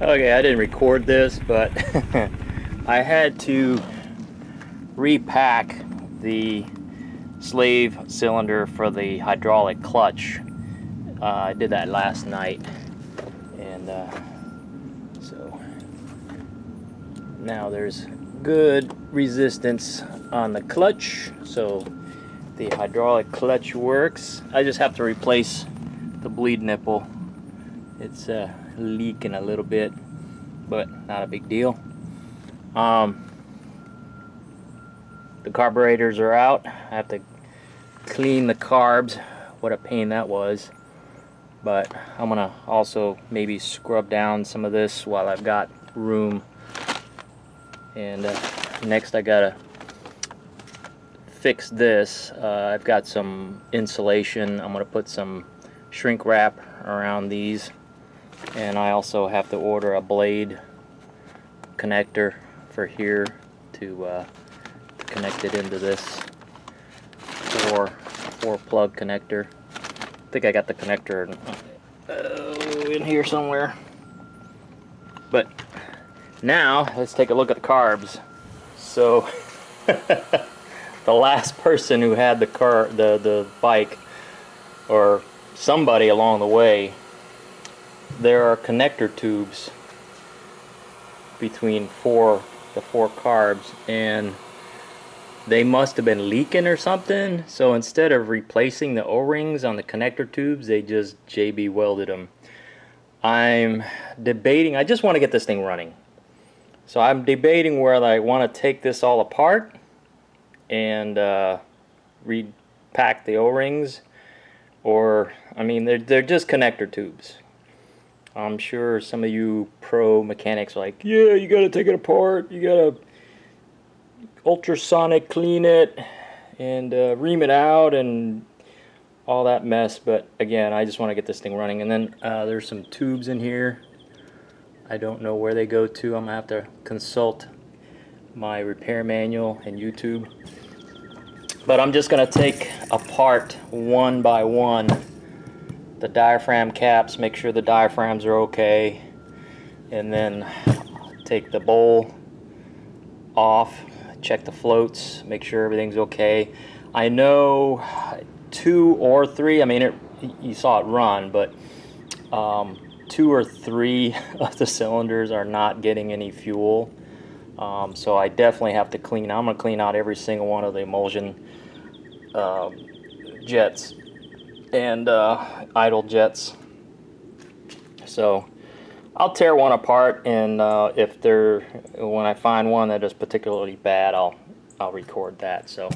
Okay, I didn't record this, but I had to repack the slave cylinder for the hydraulic clutch. I did that last night, and so now there's good resistance on the clutch, so the hydraulic clutch works. I just have to replace the bleed nipple. It's leaking a little bit, but not a big deal. The carburetors are out. I have to clean the carbs. What a pain that was. But I'm gonna also maybe scrub down some of this while I've got room. And next I gotta fix this. I've got some insulation. I'm gonna put some shrink wrap around these. And I also have to order a blade connector for here to connect it into this four plug connector. I think I got the connector in here somewhere. But now let's take a look at the carbs. So the last person who had the bike, or somebody along the way, there are connector tubes between the four carbs, and they must have been leaking or something. So instead of replacing the O-rings on the connector tubes, they just JB welded them. I'm debating, I just want to get this thing running. So I'm debating whether I want to take this all apart and repack the O-rings, or, I mean, they're just connector tubes. I'm sure some of you pro mechanics are like, yeah, you gotta take it apart, you gotta ultrasonic clean it and ream it out and all that mess. But again, I just want to get this thing running. And then there's some tubes in here. I don't know where they go to. I'm gonna have to consult my repair manual and YouTube. But I'm just gonna take apart one by one the diaphragm caps, make sure the diaphragms are okay, and then take the bowl off, check the floats, make sure everything's okay. I know 2 or 3, I mean, you saw it run, but 2 or 3 of the cylinders are not getting any fuel. So I definitely have to clean. I'm going to clean out every single one of the emulsion jets and idle jets. So I'll tear one apart, and when I find one that is particularly bad, I'll record that. So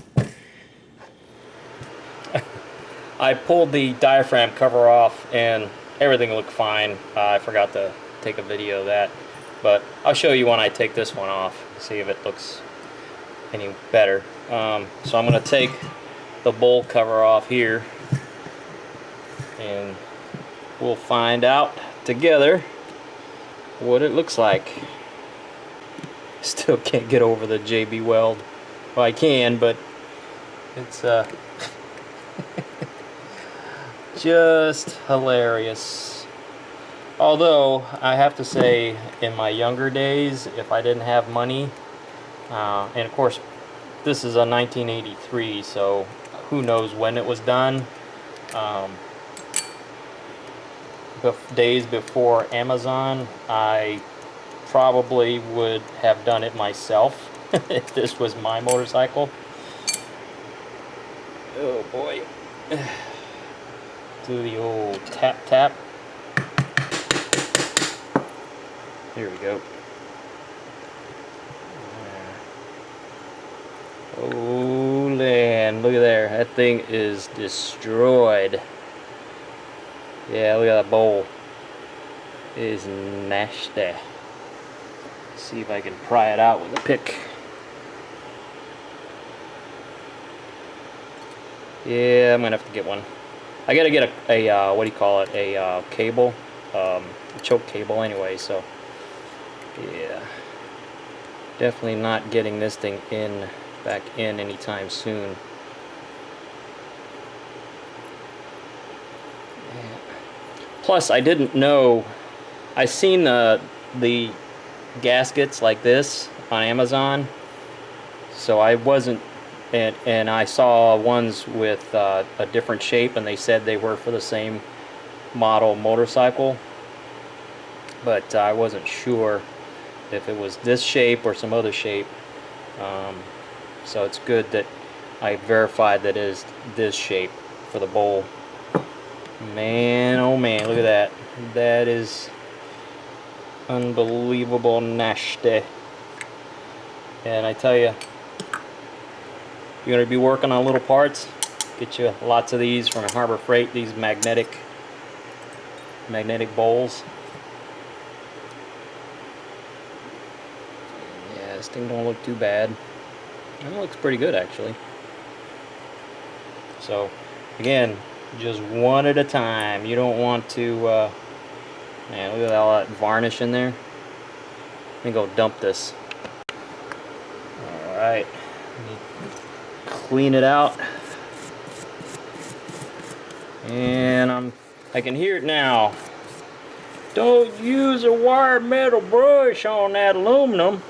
I pulled the diaphragm cover off, and everything looked fine. I forgot to take a video of that, but I'll show you when I take this one off, see if it looks any better. So I'm going to take the bowl cover off here, and we'll find out together what it looks like. Still can't get over the JB weld. Well, I can, but it's just hilarious. Although I have to say, in my younger days, if I didn't have money, and of course this is a 1983, so who knows when it was done. Days before Amazon, I probably would have done it myself if this was my motorcycle. Oh boy. Do the old tap tap. Here we go. Oh man, look at there. That thing is destroyed. Yeah, look at that bowl. It is nasty. See if I can pry it out with a pick. Yeah, I'm gonna have to get one. I gotta get a what do you call it? A cable, choke cable anyway. So yeah, definitely not getting this thing back in anytime soon. Plus, I didn't know. I seen the the gaskets like this on Amazon, so I wasn't, and I saw ones with a different shape, and they said they were for the same model motorcycle, but I wasn't sure if it was this shape or some other shape. So it's good that I verified that it is this shape for the bowl. Man, oh man, look at that. That is unbelievable nasty. And I tell you, you're going to be working on little parts, get you lots of these from Harbor Freight, these magnetic bowls. Yeah, this thing don't look too bad. It looks pretty good actually. So again, just one at a time. You don't want to man, look at all that varnish in there. Let me go dump this. Alright, clean it out, and I can hear it now. Don't use a wire metal brush on that aluminum.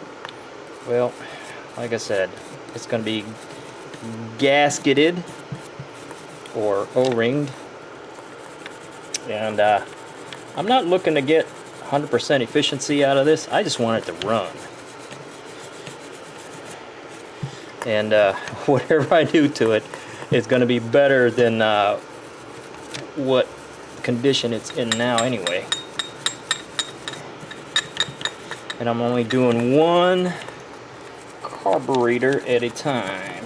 Well, like I said, it's going to be gasketed or O-ringed, and I'm not looking to get 100% efficiency out of this. I just want it to run. And whatever I do to it is going to be better than what condition it's in now anyway. And I'm only doing one carburetor at a time.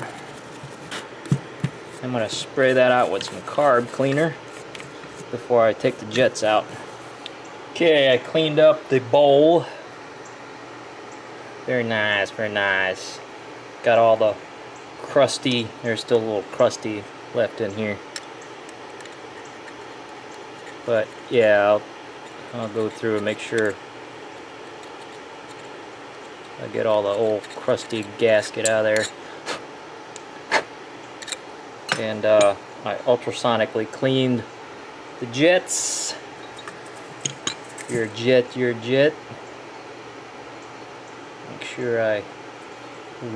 I'm going to spray that out with some carb cleaner before I take the jets out. Okay, I cleaned up the bowl. Very nice, very nice. Got all the crusty, there's still a little crusty left in here. But yeah, I'll go through and make sure I get all the old crusty gasket out of there. And I ultrasonically cleaned the jets. Your jet, your jet. Make sure I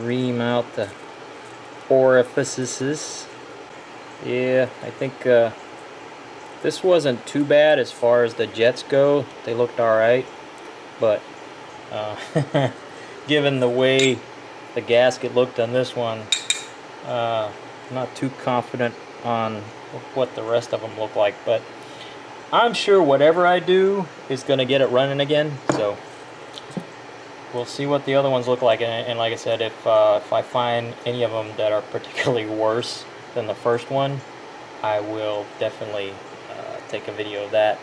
ream out the orifices. Yeah, I think this wasn't too bad as far as the jets go. They looked alright, but given the way the gasket looked on this one, I'm not too confident on what the rest of them look like, but I'm sure whatever I do is going to get it running again, so we'll see what the other ones look like. And like I said, if I find any of them that are particularly worse than the first one, I will definitely take a video of that.